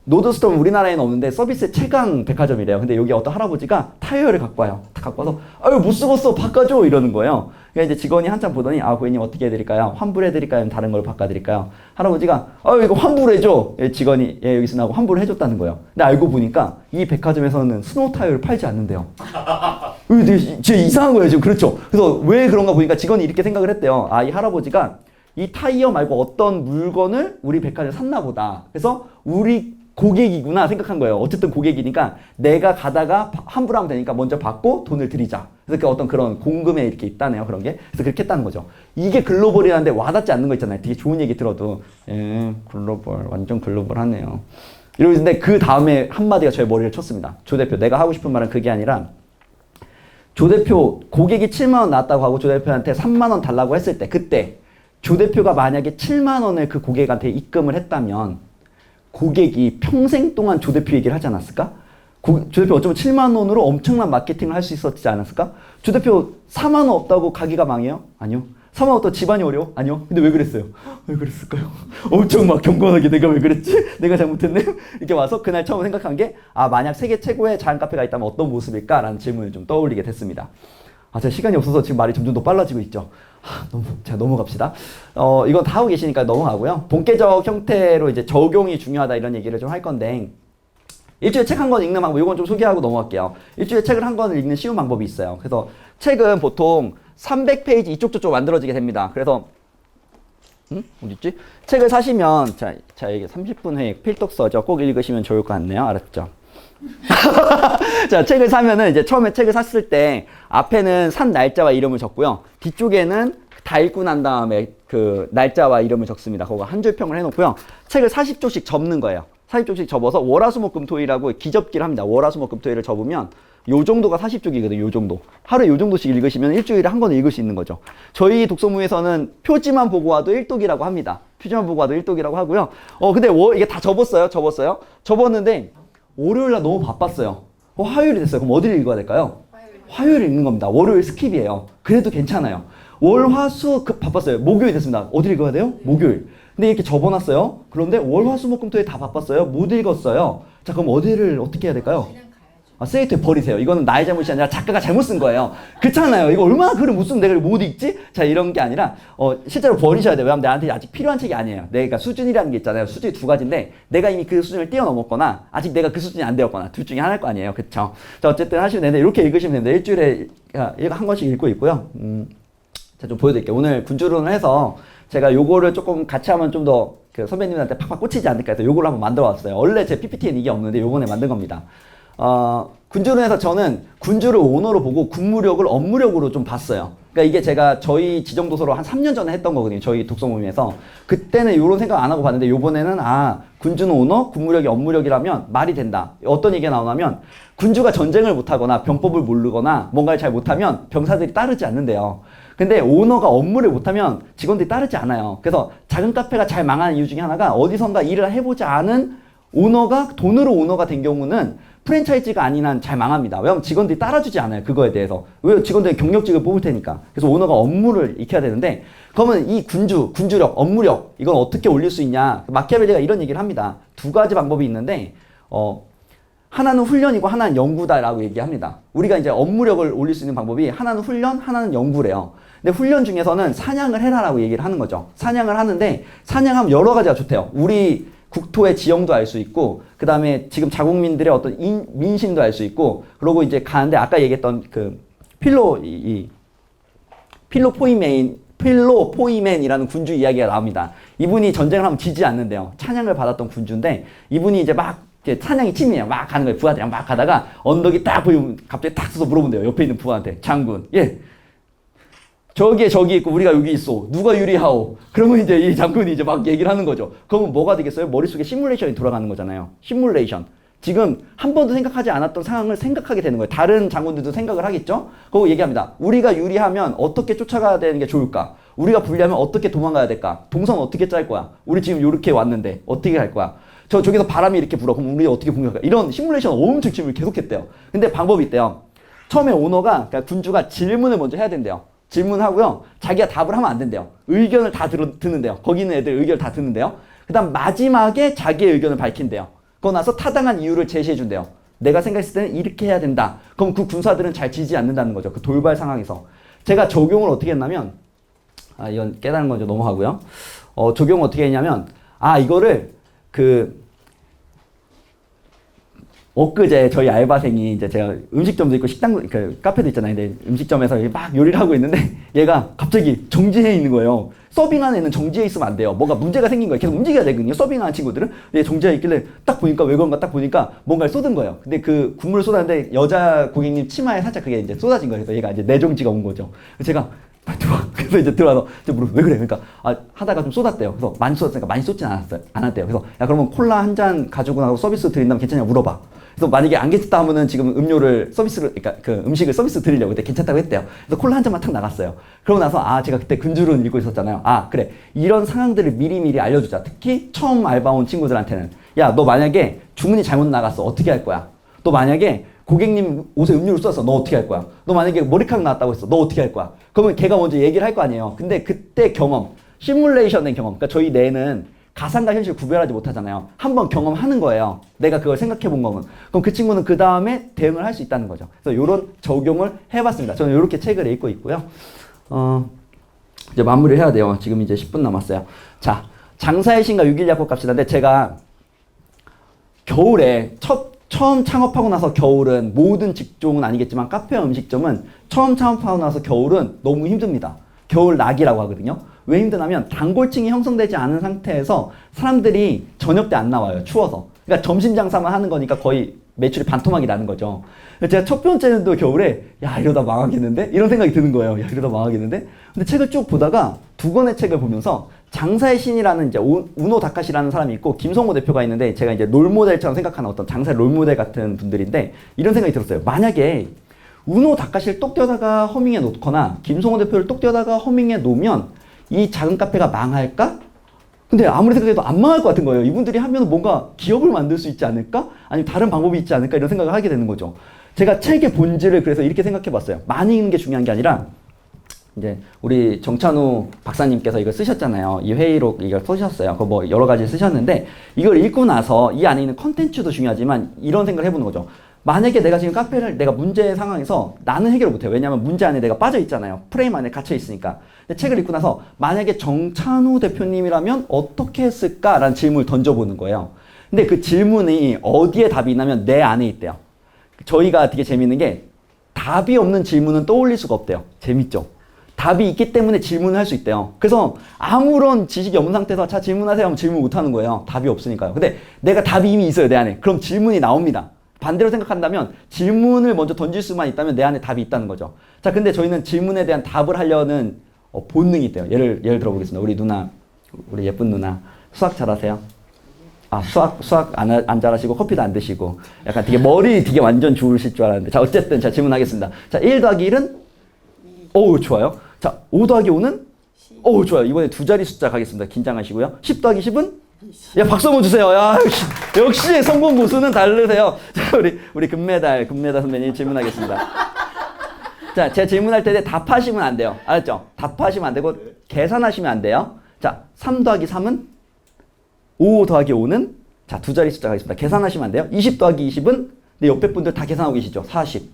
노드스톰 우리나라에는 없는데 서비스 최강 백화점이래요. 근데 여기 어떤 할아버지가 타이어를 갖고 와요. 갖고 와서 아유 못 쓰겠어 바꿔줘 이러는 거예요. 그러니까 이제 직원이 한참 보더니 고객님 어떻게 해드릴까요? 환불해드릴까요? 아니면 다른 걸 바꿔드릴까요? 할아버지가 이거 환불해줘. 직원이 여기서 나하고 환불을 해줬다는 거예요. 근데 알고 보니까 이 백화점에서는 스노우 타이어를 팔지 않는데요. 진짜 이상한 거예요 지금. 그렇죠. 그래서 왜 그런가 보니까 직원이 이렇게 생각을 했대요. 이 할아버지가 이 타이어 말고 어떤 물건을 우리 백화점에 샀나 보다. 그래서 우리 고객이구나 생각한 거예요. 어쨌든 고객이니까 내가 가다가 환불하면 되니까 먼저 받고 돈을 드리자. 그래서 어떤 그런 공금에 이렇게 있다네요. 그런 게. 그래서 그렇게 했다는 거죠. 이게 글로벌이라는데 와닿지 않는 거 있잖아요. 되게 좋은 얘기 들어도 글로벌 완전 글로벌하네요. 이러고 있는데 그 다음에 한마디가 저의 머리를 쳤습니다. 조 대표 내가 하고 싶은 말은 그게 아니라 조 대표 고객이 7만 원 나왔다고 하고 조 대표한테 3만 원 달라고 했을 때 그때 조 대표가 만약에 7만 원을 그 고객한테 입금을 했다면 고객이 평생 동안 조 대표 얘기를 하지 않았을까? 조 대표 어쩌면 7만 원으로 엄청난 마케팅을 할 수 있었지 않았을까? 조 대표 4만 원 없다고 가기가 망해요? 아니요. 4만 원 없다고 집안이 어려워? 아니요. 근데 왜 그랬어요? 왜 그랬을까요? 엄청 막 경건하게 내가 왜 그랬지? 내가 잘못했네? 이렇게 와서 그날 처음 생각한 게 만약 세계 최고의 자연 카페가 있다면 어떤 모습일까? 라는 질문을 좀 떠올리게 됐습니다. 제가 시간이 없어서 지금 말이 점점 더 빨라지고 있죠. 자, 넘어갑시다. 이건 다 하고 계시니까 넘어가고요. 본계적 형태로 이제 적용이 중요하다 이런 얘기를 좀 할 건데, 일주일에 책 한 권 읽는 방법, 이건 좀 소개하고 넘어갈게요. 일주일에 책을 한 권을 읽는 쉬운 방법이 있어요. 그래서 책은 보통 300페이지 이쪽 저쪽 만들어지게 됩니다. 그래서, 어딨지? 책을 사시면, 자, 이게 30분 회의 필독서죠. 꼭 읽으시면 좋을 것 같네요. 알았죠? 자, 책을 사면은 이제 처음에 책을 샀을 때 앞에는 산 날짜와 이름을 적고요. 뒤쪽에는 다 읽고 난 다음에 그 날짜와 이름을 적습니다. 그거 한 줄 평을 해놓고요. 책을 40쪽씩 접는 거예요. 40쪽씩 접어서 월화수목금토일하고 기접기를 합니다. 월화수목금토일을 접으면 요 정도가 40쪽이거든요. 요 정도. 하루에 요 정도씩 읽으시면 일주일에 한 권을 읽을 수 있는 거죠. 저희 독서모에서는 표지만 보고 와도 1독이라고 합니다. 표지만 보고 와도 1독이라고 하고요. 근데 이게 다 접었어요. 접었는데 월요일날 너무 바빴어요. 화요일이 됐어요. 그럼 어디를 읽어야 될까요? 화요일을 읽는 겁니다. 월요일 스킵이에요. 그래도 괜찮아요. 월, 화, 수 바빴어요. 목요일 됐습니다. 어디를 읽어야 돼요? 목요일. 근데 이렇게 접어놨어요. 그런데 월, 화, 수, 목, 금, 토에 다 바빴어요. 못 읽었어요. 자, 그럼 어디를 어떻게 해야 될까요? 세이트에 버리세요. 이거는 나의 잘못이 아니라 작가가 잘못 쓴 거예요. 그렇잖아요. 이거 얼마나 글을 못 쓰면 내가 못 읽지? 자, 이런 게 아니라 실제로 버리셔야 돼요. 왜냐하면 나한테 아직 필요한 책이 아니에요. 내가 수준이라는 게 있잖아요. 수준이 두 가지인데 내가 이미 그 수준을 뛰어넘었거나 아직 내가 그 수준이 안 되었거나 둘 중에 하나일 거 아니에요. 그쵸? 자, 어쨌든 하시면 되는데 이렇게 읽으시면 됩니다. 일주일에 한 권씩 읽고 있고요. 자, 좀 보여드릴게요. 오늘 군주론을 해서 제가 요거를 조금 같이 하면 좀 더 그 선배님한테 팍팍 꽂히지 않을까 해서 요거를 한번 만들어 왔어요. 원래 제 PPT에는 이게 없는데 요번에 만든 겁니다. 군주론에서 저는 군주를 오너로 보고 군무력을 업무력으로 좀 봤어요. 그러니까 이게 제가 저희 지정도서로 한 3년 전에 했던 거거든요. 저희 독서 모임에서. 그때는 이런 생각 안 하고 봤는데 요번에는 군주는 오너, 군무력이 업무력이라면 말이 된다. 어떤 얘기가 나오냐면 군주가 전쟁을 못하거나 병법을 모르거나 뭔가를 잘 못하면 병사들이 따르지 않는데요. 근데 오너가 업무를 못하면 직원들이 따르지 않아요. 그래서 작은 카페가 잘 망하는 이유 중에 하나가 어디선가 일을 해보지 않은 오너가 돈으로 오너가 된 경우는 프랜차이즈가 아닌 한 잘 망합니다. 왜냐면 직원들이 따라주지 않아요. 그거에 대해서. 왜 직원들이 경력직을 뽑을 테니까. 그래서 오너가 업무를 익혀야 되는데 그러면 이 군주력, 업무력 이건 어떻게 올릴 수 있냐. 마키아벨리가 이런 얘기를 합니다. 두 가지 방법이 있는데 하나는 훈련이고 하나는 연구다라고 얘기합니다. 우리가 이제 업무력을 올릴 수 있는 방법이 하나는 훈련, 하나는 연구래요. 근데 훈련 중에서는 사냥을 해라라고 얘기를 하는 거죠. 사냥을 하는데 사냥하면 여러 가지가 좋대요. 우리 국토의 지형도 알 수 있고, 그 다음에 지금 자국민들의 어떤 민심도 알 수 있고, 그러고 이제 가는데 아까 얘기했던 그 필로포이맨이라는 군주 이야기가 나옵니다. 이분이 전쟁을 하면 지지 않는데요. 찬양을 받았던 군주인데 이분이 이제 막 찬양이 침이에요. 막 가는 거예요. 부하들이랑 막 가다가 언덕이 딱 보이면 갑자기 딱 서서 물어본대요. 옆에 있는 부하한테. 장군, 예, 저기 있고 우리가 여기 있어. 누가 유리하오? 그러면 이제 이 장군이 이제 막 얘기를 하는 거죠. 그러면 뭐가 되겠어요? 머릿속에 시뮬레이션이 돌아가는 거잖아요. 시뮬레이션. 지금 한 번도 생각하지 않았던 상황을 생각하게 되는 거예요. 다른 장군들도 생각을 하겠죠? 그리고 얘기합니다. 우리가 유리하면 어떻게 쫓아가야 되는 게 좋을까? 우리가 불리하면 어떻게 도망가야 될까? 동선 어떻게 짤 거야? 우리 지금 이렇게 왔는데 어떻게 할 거야? 저기서 바람이 이렇게 불어. 그럼 우리 어떻게 공격할까? 이런 시뮬레이션 엄청 질문을 계속했대요. 근데 방법이 있대요. 처음에 오너가, 그러니까 군주가 질문을 먼저 해야 된대요. 질문하고요. 자기가 답을 하면 안 된대요. 의견을 다 듣는데요. 거기 있는 애들 의견을 다 듣는데요. 그 다음 마지막에 자기의 의견을 밝힌대요. 그러고 나서 타당한 이유를 제시해 준대요. 내가 생각했을 때는 이렇게 해야 된다. 그럼 그 군사들은 잘 지지 않는다는 거죠. 그 돌발 상황에서. 제가 적용을 어떻게 했냐면, 이건 깨달은 건 좀 넘어가고요. 적용을 어떻게 했냐면, 이거를 엊그제 저희 알바생이 이제 제가 음식점도 있고 식당, 카페도 있잖아요. 근데 음식점에서 막 요리를 하고 있는데 얘가 갑자기 정지해 있는 거예요. 서빙하는 애는 정지해 있으면 안 돼요. 뭐가 문제가 생긴 거예요. 계속 움직여야 되거든요. 서빙하는 친구들은. 근데 정지해 있길래 딱 보니까 왜 그런가 딱 보니까 뭔가를 쏟은 거예요. 근데 그 국물을 쏟았는데 여자 고객님 치마에 살짝 그게 이제 쏟아진 거예요. 그래서 얘가 이제 뇌정지가 온 거죠. 그래서 제가 그래서 이제 들어와서 왜 그래? 그러니까 하다가 좀 쏟았대요. 그래서 많이 쏟았으니까 많이 쏟진 않았대요. 그래서 야, 그러면 콜라 한 잔 가지고 나서 서비스 드린다면 괜찮냐고 물어봐. 그래서 만약에 안 괜찮다 하면은 지금 그러니까 그 음식을 서비스 드리려고 그때 괜찮다고 했대요. 그래서 콜라 한 잔만 탁 나갔어요. 그러고 나서 제가 그때 근주를 읽고 있었잖아요. 그래. 이런 상황들을 미리미리 알려주자. 특히 처음 알바 온 친구들한테는. 야, 너 만약에 주문이 잘못 나갔어. 어떻게 할 거야? 너 만약에 고객님 옷에 음료를 쏟았어. 너 어떻게 할 거야? 너 만약에 머리카락 나왔다고 했어. 너 어떻게 할 거야? 그러면 걔가 먼저 얘기를 할 거 아니에요. 근데 그때 경험, 시뮬레이션된 경험. 그러니까 저희 뇌는 가상과 현실 구별하지 못하잖아요. 한번 경험하는 거예요. 내가 그걸 생각해 본 거면. 그럼 그 친구는 그 다음에 대응을 할 수 있다는 거죠. 그래서 이런 적용을 해봤습니다. 저는 이렇게 책을 읽고 있고요. 이제 마무리를 해야 돼요. 지금 이제 10분 남았어요. 자, 장사의 신과 6일 약속 갑시다. 근데 제가 겨울에 처음 창업하고 나서 겨울은 모든 직종은 아니겠지만 카페 음식점은 처음 창업하고 나서 겨울은 너무 힘듭니다. 겨울 낙이라고 하거든요. 왜 힘드냐면 단골층이 형성되지 않은 상태에서 사람들이 저녁 때 안 나와요. 추워서. 그러니까 점심 장사만 하는 거니까 거의 매출이 반토막이 나는 거죠. 제가 첫 번째는도 겨울에 야, 이러다 망하겠는데? 이런 생각이 드는 거예요. 야, 이러다 망하겠는데? 근데 책을 쭉 보다가 두 권의 책을 보면서 장사의 신이라는 이제 우노 다카시라는 사람이 있고 김성호 대표가 있는데 제가 이제 롤모델처럼 생각하는 어떤 장사의 롤모델 같은 분들인데 이런 생각이 들었어요. 만약에 우노 다카시를 똑 떼어다가 허밍해 놓거나 김성호 대표를 똑 떼어다가 허밍해 놓으면 이 작은 카페가 망할까? 근데 아무리 생각해도 안 망할 것 같은 거예요. 이분들이 하면 뭔가 기업을 만들 수 있지 않을까? 아니면 다른 방법이 있지 않을까? 이런 생각을 하게 되는 거죠. 제가 책의 본질을 그래서 이렇게 생각해 봤어요. 많이 읽는 게 중요한 게 아니라 이제 우리 정찬우 박사님께서 이걸 쓰셨잖아요. 이 회의록 이걸 쓰셨어요. 그 뭐 여러 가지 쓰셨는데 이걸 읽고 나서 이 안에 있는 컨텐츠도 중요하지만 이런 생각을 해보는 거죠. 만약에 내가 지금 카페를 내가 문제 상황에서 나는 해결을 못해요. 왜냐하면 문제 안에 내가 빠져 있잖아요. 프레임 안에 갇혀 있으니까. 근데 책을 읽고 나서 만약에 정찬우 대표님이라면 어떻게 했을까라는 질문을 던져보는 거예요. 근데 그 질문이 어디에 답이 있냐면 내 안에 있대요. 저희가 되게 재밌는 게 답이 없는 질문은 떠올릴 수가 없대요. 재밌죠? 답이 있기 때문에 질문을 할 수 있대요. 그래서 아무런 지식이 없는 상태에서 자 질문하세요 하면 질문 못 하는 거예요. 답이 없으니까요. 근데 내가 답이 이미 있어요. 내 안에. 그럼 질문이 나옵니다. 반대로 생각한다면 질문을 먼저 던질 수만 있다면 내 안에 답이 있다는 거죠. 자, 근데 저희는 질문에 대한 답을 하려는 본능이 있대요. 예를 들어보겠습니다. 우리 누나, 우리 예쁜 누나 수학 잘하세요? 수학 안 잘하시고 커피도 안 드시고 약간 되게 머리 되게 완전 좋으실 줄 알았는데 자, 어쨌든 자 질문하겠습니다. 자, 1 더하기 1은? 오, 좋아요. 자, 5 더하기 5는? 오, 좋아요. 이번에 두 자리 숫자 가겠습니다. 긴장하시고요. 10 더하기 10은? 야, 박수 한번 주세요. 야, 역시 성공 고수는 다르세요. 자, 우리 금메달 선배님 질문하겠습니다. 자, 제가 질문할 때 답하시면 안 돼요. 알았죠? 답하시면 안 되고 계산하시면 안 돼요. 자, 3 더하기 3은? 5 더하기 5는? 자, 두 자리 숫자 가겠습니다. 계산하시면 안 돼요. 20 더하기 20은? 근데 옆에 분들 다 계산하고 계시죠? 40.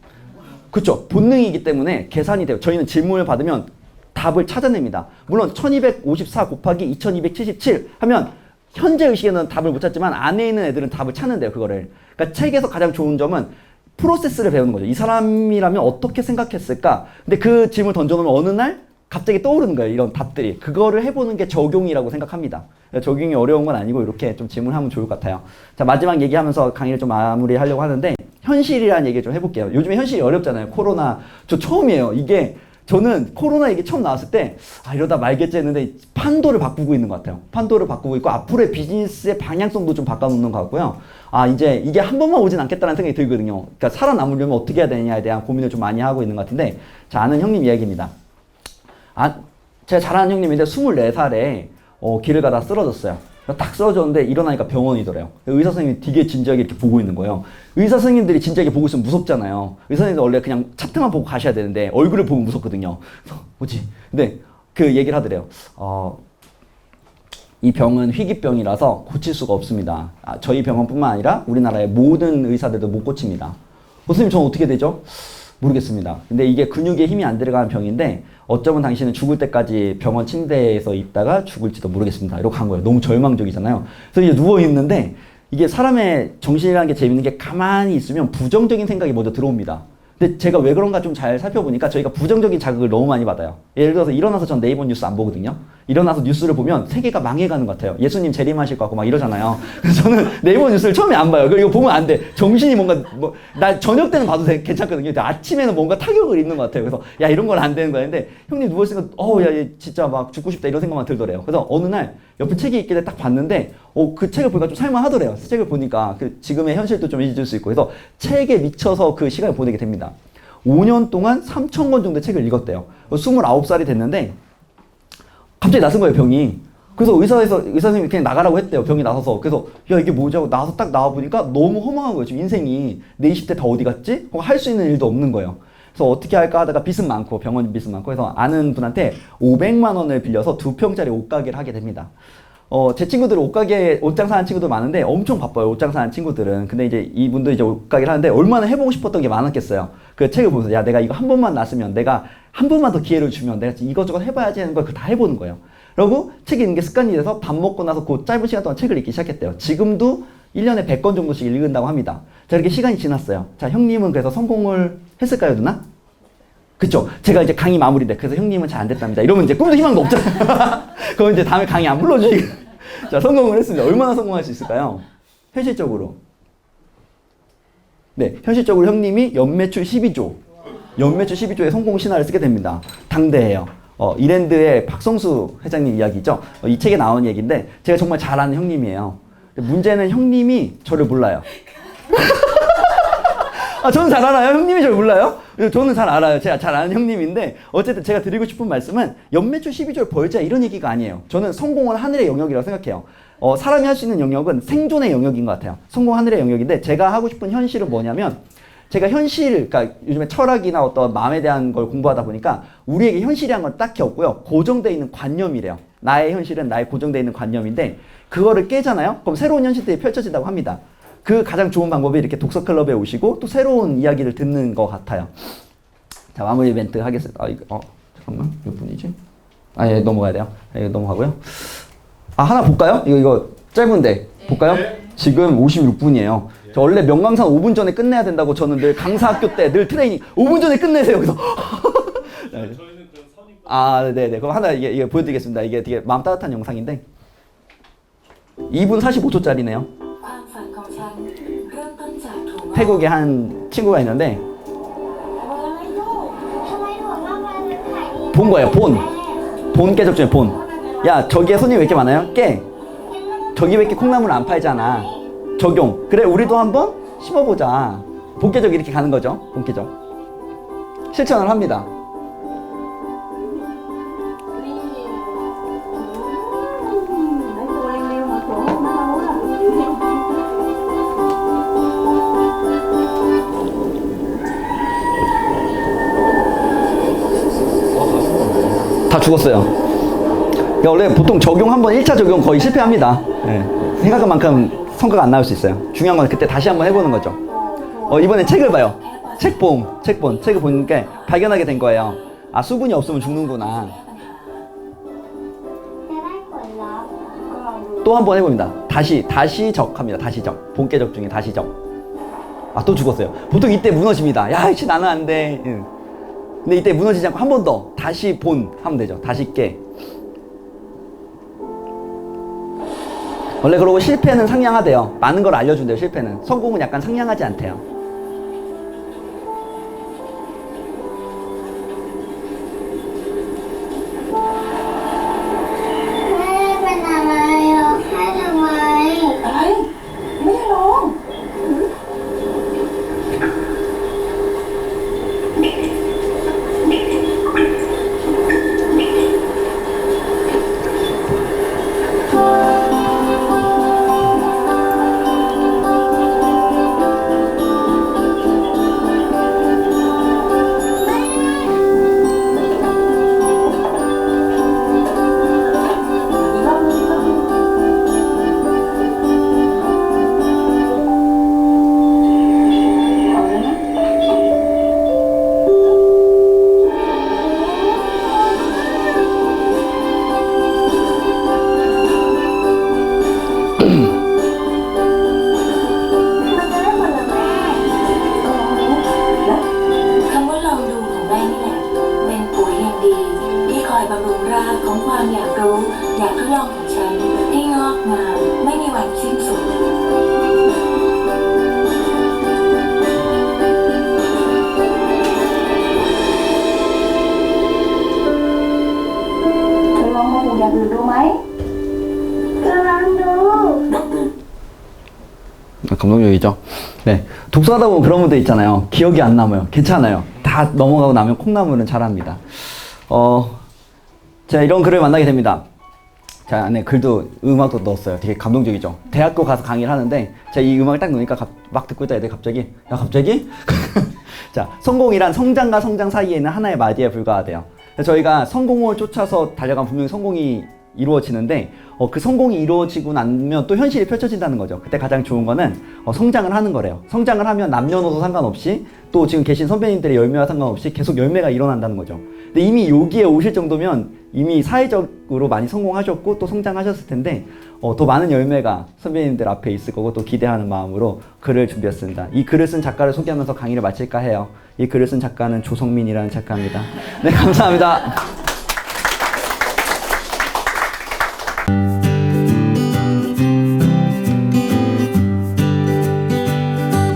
그렇죠? 본능이기 때문에 계산이 돼요. 저희는 질문을 받으면 답을 찾아냅니다. 물론 1254 곱하기 2277 하면 현재 의식에는 답을 못 찾지만 안에 있는 애들은 답을 찾는데요. 그거를. 그러니까 책에서 가장 좋은 점은 프로세스를 배우는 거죠. 이 사람이라면 어떻게 생각했을까? 근데 그 질문을 던져놓으면 어느 날 갑자기 떠오르는 거예요. 이런 답들이. 그거를 해보는 게 적용이라고 생각합니다. 적용이 어려운 건 아니고 이렇게 좀 질문하면 좋을 것 같아요. 자, 마지막 얘기하면서 강의를 좀 마무리하려고 하는데 현실이라는 얘기 좀 해볼게요. 요즘에 현실이 어렵잖아요. 코로나. 저 처음이에요. 이게 저는 코로나 얘기 처음 나왔을 때 이러다 말겠지 했는데 판도를 바꾸고 있는 것 같아요. 판도를 바꾸고 있고 앞으로의 비즈니스의 방향성도 좀 바꿔놓는 것 같고요. 이제 이게 한 번만 오진 않겠다는 생각이 들거든요. 그러니까 살아남으려면 어떻게 해야 되느냐에 대한 고민을 좀 많이 하고 있는 것 같은데 자, 아는 형님 이야기입니다. 제가 잘 아는 형님인데 24살에 길을 가다 쓰러졌어요. 딱 쓰러졌는데 일어나니까 병원이더래요. 의사 선생님이 되게 진지하게 이렇게 보고 있는 거예요. 의사 선생님들이 진지하게 보고 있으면 무섭잖아요. 의사 선생님들 원래 그냥 차트만 보고 가셔야 되는데 얼굴을 보면 무섭거든요. 그래서 뭐지? 근데 그 얘기를 하더래요. 이 병은 희귀병이라서 고칠 수가 없습니다. 저희 병원뿐만 아니라 우리나라의 모든 의사들도 못 고칩니다. 선생님 저는 어떻게 되죠? 모르겠습니다. 근데 이게 근육에 힘이 안 들어가는 병인데 어쩌면 당신은 죽을 때까지 병원 침대에서 있다가 죽을지도 모르겠습니다. 이러고 간 거예요. 너무 절망적이잖아요. 그래서 이제 누워있는데 이게 사람의 정신이라는 게 재밌는 게 가만히 있으면 부정적인 생각이 먼저 들어옵니다. 근데 제가 왜 그런가 좀 잘 살펴보니까 저희가 부정적인 자극을 너무 많이 받아요. 예를 들어서 일어나서 전 네이버 뉴스 안 보거든요. 일어나서 뉴스를 보면 세계가 망해가는 것 같아요. 예수님 재림하실 것 같고 막 이러잖아요. 그래서 저는 네이버 뉴스를 처음에 안 봐요. 이거 보면 안 돼. 정신이 뭔가 나 저녁 때는 봐도 괜찮거든요. 근데 아침에는 뭔가 타격을 입는 것 같아요. 그래서 야 이런 건 안 되는 거야. 근데 형님 누워있으니까 야 얘 진짜 막 죽고 싶다 이런 생각만 들더래요. 그래서 어느 날 옆에 책이 있길래 딱 봤는데 그 책을 보니까 좀 살만하더래요. 책을 보니까 그 지금의 현실도 좀 잊을 수 있고 그래서 책에 미쳐서 그 시간을 보내게 됩니다. 5년 동안 3,000권 정도의 책을 읽었대요. 29살이 됐는데 갑자기 나선 거예요, 병이. 그래서 의사 선생님이 그냥 나가라고 했대요. 병이 나서서. 그래서 야 이게 뭐지 하고 나와서 딱 나와보니까 너무 허망한 거예요. 지금 인생이 내 20대 다 어디 갔지? 할 수 있는 일도 없는 거예요. 그래서 어떻게 할까 하다가 빚은 많고 병원 빚은 많고 해서 아는 분한테 500만 원을 빌려서 2평짜리 옷가게를 하게 됩니다. 제 친구들은 옷 장사하는 친구들 많은데 엄청 바빠요. 옷 장사하는 친구들은. 근데 이제 이분도 이제 옷가게를 하는데 얼마나 해보고 싶었던 게 많았겠어요. 그 책을 보면서 야 내가 이거 한 번만 났으면 내가 한 번만 더 기회를 주면 내가 이것저것 해봐야지 하는 걸 다 해보는 거예요. 그리고 책 읽는 게 습관이 돼서 밥 먹고 나서 그 짧은 시간 동안 책을 읽기 시작했대요. 지금도 1년에 100권 정도씩 읽는다고 합니다. 자 이렇게 시간이 지났어요. 자 형님은 그래서 성공을 했을까요 누나? 그쵸? 제가 이제 강의 마무리인데 그래서 형님은 잘 안 됐답니다. 이러면 이제 꿈도 희망도 없잖아요. 그럼 이제 다음에 강의 안 불러주시고 자 성공을 했습니다. 얼마나 성공할 수 있을까요? 현실적으로 네 현실적으로 형님이 연매출 12조의 성공 신화를 쓰게 됩니다. 당대예요. 이랜드의 박성수 회장님 이야기죠. 이 책에 나온 얘기인데 제가 정말 잘 아는 형님이에요. 문제는 형님이 저를 몰라요. 저는 잘 알아요. 형님이 저를 몰라요? 저는 잘 알아요. 제가 잘 아는 형님인데 어쨌든 제가 드리고 싶은 말씀은 연매출 12조를 벌자 이런 얘기가 아니에요. 저는 성공은 하늘의 영역이라고 생각해요. 사람이 할 수 있는 영역은 생존의 영역인 것 같아요. 성공 하늘의 영역인데 제가 하고 싶은 현실은 뭐냐면 제가 그러니까 요즘에 철학이나 어떤 마음에 대한 걸 공부하다 보니까 우리에게 현실이란 건 딱히 없고요. 고정되어 있는 관념이래요. 나의 현실은 나의 고정되어 있는 관념인데 그거를 깨잖아요. 그럼 새로운 현실들이 펼쳐진다고 합니다. 그 가장 좋은 방법이 이렇게 독서 클럽에 오시고 또 새로운 이야기를 듣는 것 같아요. 자 마무리 멘트 하겠습니다. 잠깐만 몇 분이지? 예 넘어가야 돼요. 예, 넘어가고요. 하나 볼까요? 이거 짧은데 볼까요? 지금 56분이에요. 저 원래 명강산 5분 전에 끝내야 된다고 저는 늘 강사학교 때 늘 트레이닝 5분 전에 끝내세요. 그래서 저희는 그 선임. 네네. 그럼 하나 이게 보여드리겠습니다. 이게 되게 마음 따뜻한 영상인데 2분 45초짜리네요. 태국에 한 친구가 있는데 본 거예요. 본 깨적 중에 본. 야 저기에 손님 왜 이렇게 많아요? 깨. 저기 왜 이렇게 콩나물 안 팔잖아. 적용. 그래 우리도 한번 심어보자. 본깨적 이렇게 가는 거죠. 본깨적. 실천을 합니다. 다 죽었어요. 그러니까 원래 보통 적용 한번 1차 적용 거의 실패합니다. 네. 생각한 만큼 성과가 안 나올 수 있어요. 중요한 건 그때 다시 한번 해보는 거죠. 이번에 책을 봐요. 책을 보니까 발견하게 된 거예요. 아, 수분이 없으면 죽는구나. 또 한 번 해봅니다. 다시적 합니다. 다시적. 본계적 중에 다시적. 아, 또 죽었어요. 보통 이때 무너집니다. 야, 이씨 나는 안 돼. 응. 근데 이때 무너지지 않고 한 번 더 다시 본 하면 되죠. 다시 깨. 원래 그러고 실패는 상냥하대요. 많은 걸 알려준대요. 실패는. 성공은 약간 상냥하지 않대요. 감동적이죠. 네, 독서하다 보면 그런 분들 있잖아요. 기억이 안 남아요. 괜찮아요. 다 넘어가고 나면 콩나물은 잘합니다. 제가 이런 글을 만나게 됩니다. 자, 안에 글도 음악도 넣었어요. 되게 감동적이죠. 대학교 가서 강의를 하는데 제가 이 음악을 딱 넣으니까 막 듣고 있다 애들이 갑자기 야 갑자기? 자, 성공이란 성장과 성장 사이에는 하나의 마디에 불과하대요. 저희가 성공을 쫓아서 달려가면 분명히 성공이 이루어지는데 그 성공이 이루어지고 나면 또 현실이 펼쳐진다는 거죠. 그때 가장 좋은 거는 성장을 하는 거래요. 성장을 하면 남녀노소 상관없이 또 지금 계신 선배님들의 열매와 상관없이 계속 열매가 일어난다는 거죠. 근데 이미 여기에 오실 정도면 이미 사회적으로 많이 성공하셨고 또 성장하셨을 텐데 더 많은 열매가 선배님들 앞에 있을 거고 또 기대하는 마음으로 글을 준비했습니다. 이 글을 쓴 작가를 소개하면서 강의를 마칠까 해요. 이 글을 쓴 작가는 조성민이라는 작가입니다. 네, 감사합니다.